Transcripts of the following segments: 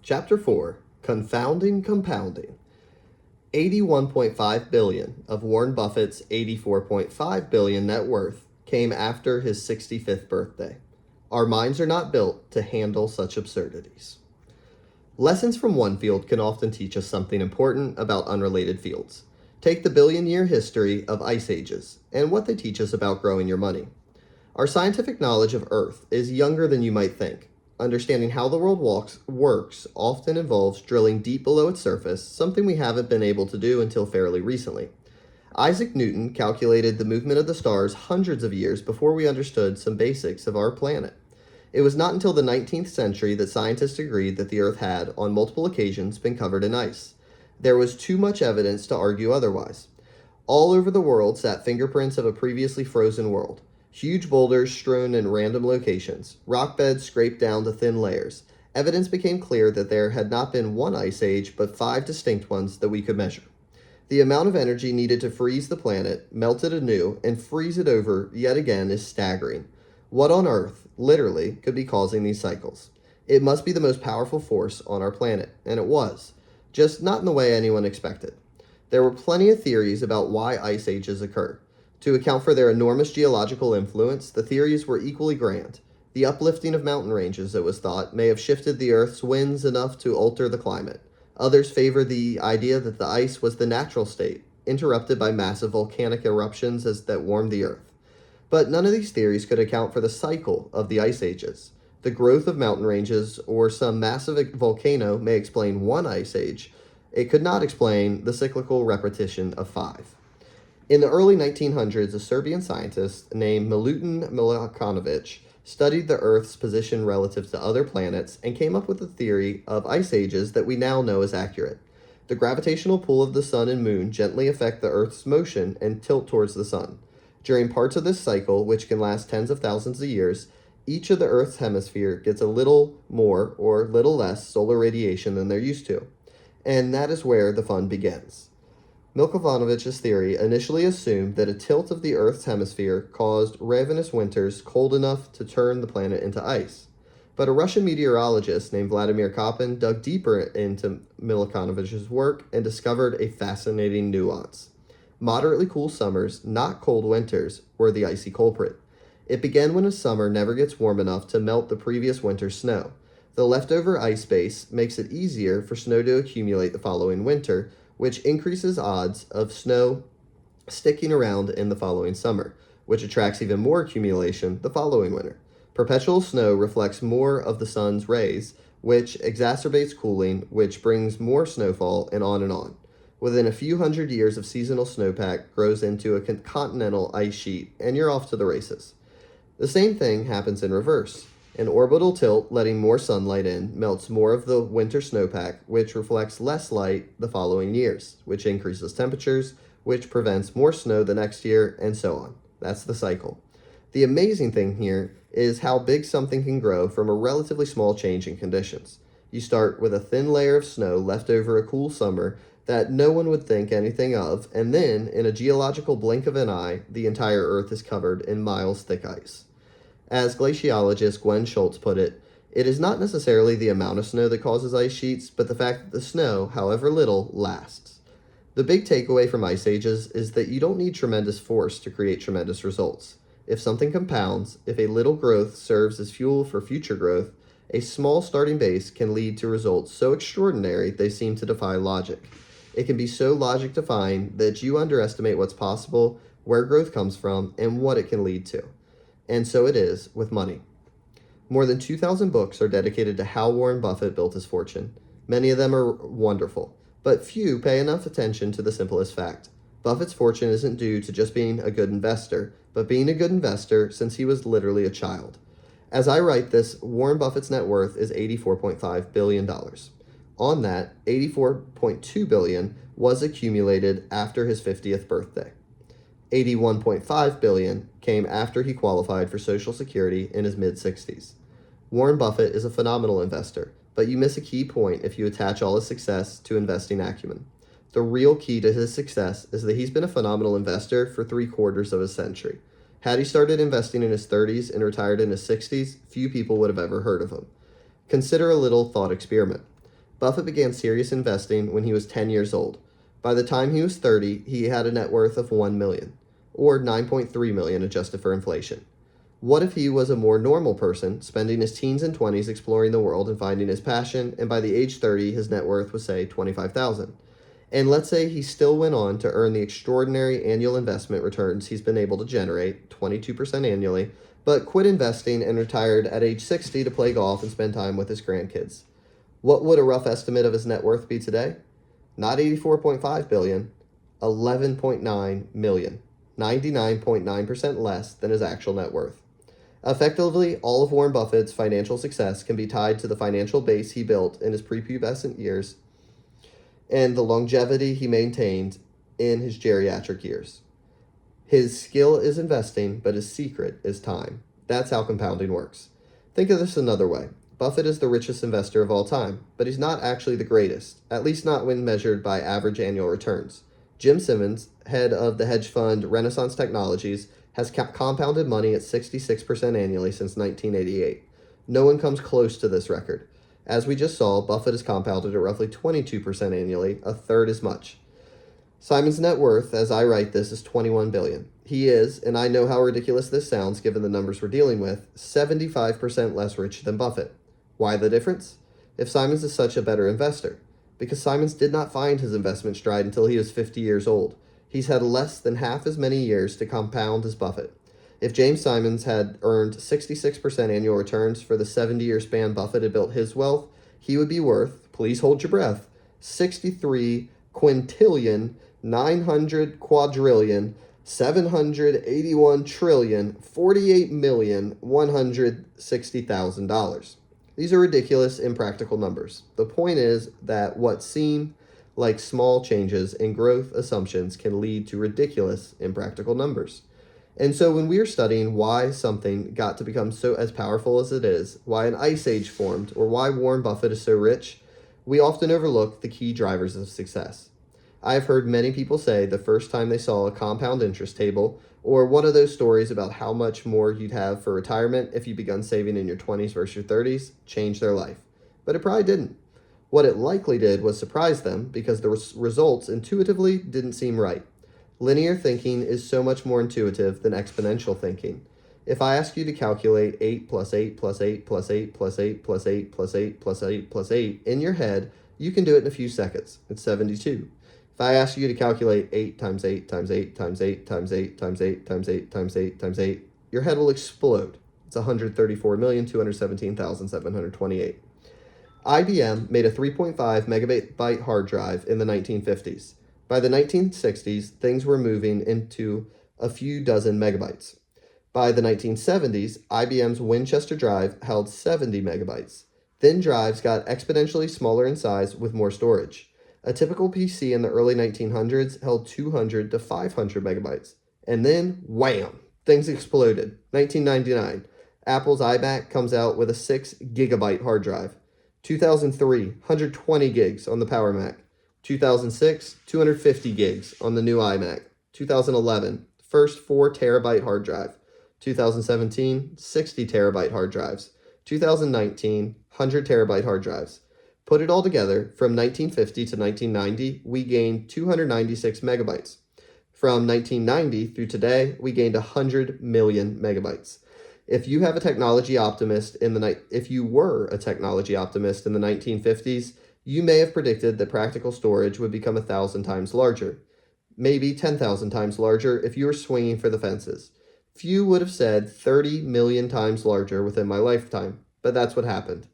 Chapter 4, Confounding Compounding. 81.5 billion of Warren Buffett's 84.5 billion net worth came after his 65th birthday. Our minds are not built to handle such absurdities. Lessons from one field can often teach us something important about unrelated fields. Take the billion-year history of ice ages and what they teach us about growing your money. Our scientific knowledge of Earth is younger than you might think. Understanding how the world works often involves drilling deep below its surface, something we haven't been able to do until fairly recently. Isaac Newton calculated the movement of the stars hundreds of years before we understood some basics of our planet. It was not until the 19th century that scientists agreed that the Earth had, on multiple occasions, been covered in ice. There was too much evidence to argue otherwise. All over the world sat fingerprints of a previously frozen world. Huge boulders strewn in random locations, rock beds scraped down to thin layers. Evidence became clear that there had not been one ice age, but 5 distinct ones that we could measure. The amount of energy needed to freeze the planet, melt it anew, and freeze it over yet again is staggering. What on earth, literally, could be causing these cycles? It must be the most powerful force on our planet, and it was. Just not in the way anyone expected. There were plenty of theories about why ice ages occur. To account for their enormous geological influence, the theories were equally grand. The uplifting of mountain ranges, it was thought, may have shifted the Earth's winds enough to alter the climate. Others favored the idea that the ice was the natural state, interrupted by massive volcanic eruptions that warmed the Earth. But none of these theories could account for the cycle of the ice ages. The growth of mountain ranges or some massive volcano may explain one ice age. It could not explain the cyclical repetition of 5. In the early 1900s, a Serbian scientist named Milutin Milanovic studied the Earth's position relative to other planets and came up with a theory of ice ages that we now know is accurate. The gravitational pull of the sun and moon gently affect the Earth's motion and tilt towards the sun. During parts of this cycle, which can last tens of thousands of years, each of the Earth's hemisphere gets a little more or little less solar radiation than they're used to. And that is where the fun begins. Milovanovic's theory initially assumed that a tilt of the Earth's hemisphere caused ravenous winters cold enough to turn the planet into ice. But a Russian meteorologist named Vladimir Kopin dug deeper into Milovanovic's work and discovered a fascinating nuance. Moderately cool summers, not cold winters, were the icy culprit. It began when a summer never gets warm enough to melt the previous winter's snow. The leftover ice base makes it easier for snow to accumulate the following winter, which increases odds of snow sticking around in the following summer, which attracts even more accumulation the following winter. Perpetual snow reflects more of the sun's rays, which exacerbates cooling, which brings more snowfall, and on and on. Within a few hundred years of seasonal snowpack grows into a continental ice sheet, and you're off to the races. The same thing happens in reverse. An orbital tilt, letting more sunlight in, melts more of the winter snowpack, which reflects less light the following years, which increases temperatures, which prevents more snow the next year, and so on. That's the cycle. The amazing thing here is how big something can grow from a relatively small change in conditions. You start with a thin layer of snow left over a cool summer that no one would think anything of, and then, in a geological blink of an eye, the entire Earth is covered in miles-thick ice. As glaciologist Gwen Schultz put it, it is not necessarily the amount of snow that causes ice sheets, but the fact that the snow, however little, lasts. The big takeaway from ice ages is that you don't need tremendous force to create tremendous results. If something compounds, if a little growth serves as fuel for future growth, a small starting base can lead to results so extraordinary they seem to defy logic. It can be so logic-defying that you underestimate what's possible, where growth comes from, and what it can lead to. And so it is with money. More than 2,000 books are dedicated to how Warren Buffett built his fortune. Many of them are wonderful, but few pay enough attention to the simplest fact. Buffett's fortune isn't due to just being a good investor, but being a good investor since he was literally a child. As I write this, Warren Buffett's net worth is $84.5 billion. On that, $84.2 billion was accumulated after his 50th birthday. $81.5 billion came after he qualified for Social Security in his mid-60s. Warren Buffett is a phenomenal investor, but you miss a key point if you attach all his success to investing acumen. The real key to his success is that he's been a phenomenal investor for 3/4 of a century. Had he started investing in his 30s and retired in his 60s, few people would have ever heard of him. Consider a little thought experiment. Buffett began serious investing when he was 10 years old. By the time he was 30, he had a net worth of $1 million, or $9.3 million adjusted for inflation. What if he was a more normal person, spending his teens and 20s exploring the world and finding his passion, and by the age 30, his net worth was, say, $25,000? And let's say he still went on to earn the extraordinary annual investment returns he's been able to generate, 22% annually, but quit investing and retired at age 60 to play golf and spend time with his grandkids. What would a rough estimate of his net worth be today? Not 84.5 billion, 11.9 million, 99.9% less than his actual net worth. Effectively, all of Warren Buffett's financial success can be tied to the financial base he built in his prepubescent years and the longevity he maintained in his geriatric years. His skill is investing, but his secret is time. That's how compounding works. Think of this another way. Buffett is the richest investor of all time, but he's not actually the greatest, at least not when measured by average annual returns. Jim Simmons, head of the hedge fund Renaissance Technologies, has compounded money at 66% annually since 1988. No one comes close to this record. As we just saw, Buffett has compounded at roughly 22% annually, a third as much. Simon's net worth, as I write this, is $21 billion. He is, and I know how ridiculous this sounds given the numbers we're dealing with, 75% less rich than Buffett. Why the difference? If Simons is such a better investor. Because Simons did not find his investment stride until he was 50 years old. He's had less than half as many years to compound as Buffett. If James Simons had earned 66% annual returns for the 70-year span Buffett had built his wealth, he would be worth, please hold your breath, 63 quintillion, 900 quadrillion, 781 trillion, $48,160,000. These are ridiculous, impractical numbers. The point is that what seem like small changes in growth assumptions can lead to ridiculous, impractical numbers. And so when we are studying why something got to become so as powerful as it is, why an ice age formed, or why Warren Buffett is so rich, we often overlook the key drivers of success. I've heard many people say the first time they saw a compound interest table, or one of those stories about how much more you'd have for retirement if you begun saving in your 20s versus your 30s, changed their life. But it probably didn't. What it likely did was surprise them because the results intuitively didn't seem right. Linear thinking is so much more intuitive than exponential thinking. If I ask you to calculate 8 plus 8 plus 8 plus 8 plus 8 plus 8 plus 8 plus 8 plus 8 in your head, you can do it in a few seconds. It's 72. If I ask you to calculate 8 times 8 times 8 times 8 times 8 times 8 times 8 times 8 times 8, your head will explode. It's 134,217,728. IBM made a 3.5 megabyte hard drive in the 1950s. By the 1960s, things were moving into a few dozen megabytes. By the 1970s, IBM's Winchester drive held 70 megabytes. Then drives got exponentially smaller in size with more storage. A typical PC in the early 1900s held 200 to 500 megabytes. And then, wham, things exploded. 1999, Apple's iMac comes out with a 6 gigabyte hard drive. 2003, 120 gigs on the Power Mac. 2006, 250 gigs on the new iMac. 2011, first 4 terabyte hard drive. 2017, 60 terabyte hard drives. 2019, 100 terabyte hard drives. Put it all together, from 1950 to 1990, we gained 296 megabytes. From 1990 through today, we gained 100 million megabytes. If you were a technology optimist in the 1950s, you may have predicted that practical storage would become 1,000 times larger, maybe 10,000 times larger if you were swinging for the fences. Few would have said 30 million times larger within my lifetime, but that's what happened.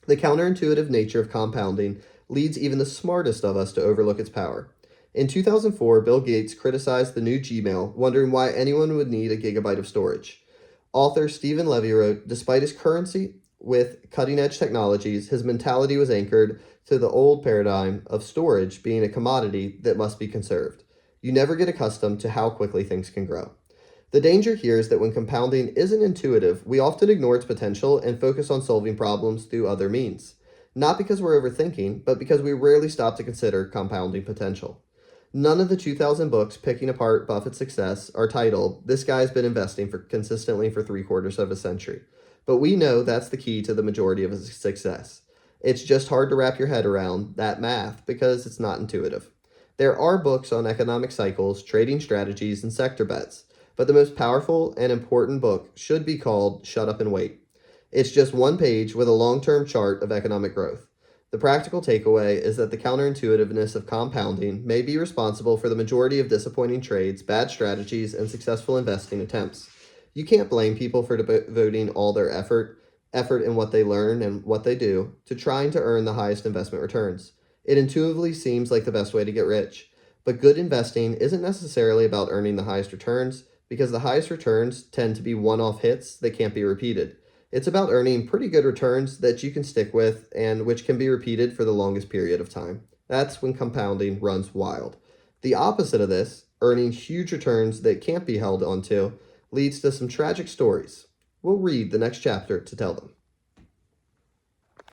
The counterintuitive nature of compounding leads even the smartest of us to overlook its power. In 2004, Bill Gates criticized the new Gmail, wondering why anyone would need a gigabyte of storage. Author Stephen Levy wrote, despite his currency with cutting-edge technologies, his mentality was anchored to the old paradigm of storage being a commodity that must be conserved. You never get accustomed to how quickly things can grow. The danger here is that when compounding isn't intuitive, we often ignore its potential and focus on solving problems through other means. Not because we're overthinking, but because we rarely stop to consider compounding potential. None of the 2,000 books picking apart Buffett's success are titled, "This guy's been investing consistently for 3/4 of a century." But we know that's the key to the majority of his success. It's just hard to wrap your head around that math because it's not intuitive. There are books on economic cycles, trading strategies, and sector bets, but the most powerful and important book should be called Shut Up and Wait. It's just one page with a long-term chart of economic growth. The practical takeaway is that the counterintuitiveness of compounding may be responsible for the majority of disappointing trades, bad strategies, and successful investing attempts. You can't blame people for devoting all their effort in what they learn and what they do, to trying to earn the highest investment returns. It intuitively seems like the best way to get rich. But good investing isn't necessarily about earning the highest returns, because the highest returns tend to be one-off hits that can't be repeated. It's about earning pretty good returns that you can stick with and which can be repeated for the longest period of time. That's when compounding runs wild. The opposite of this, earning huge returns that can't be held onto, leads to some tragic stories. We'll read the next chapter to tell them.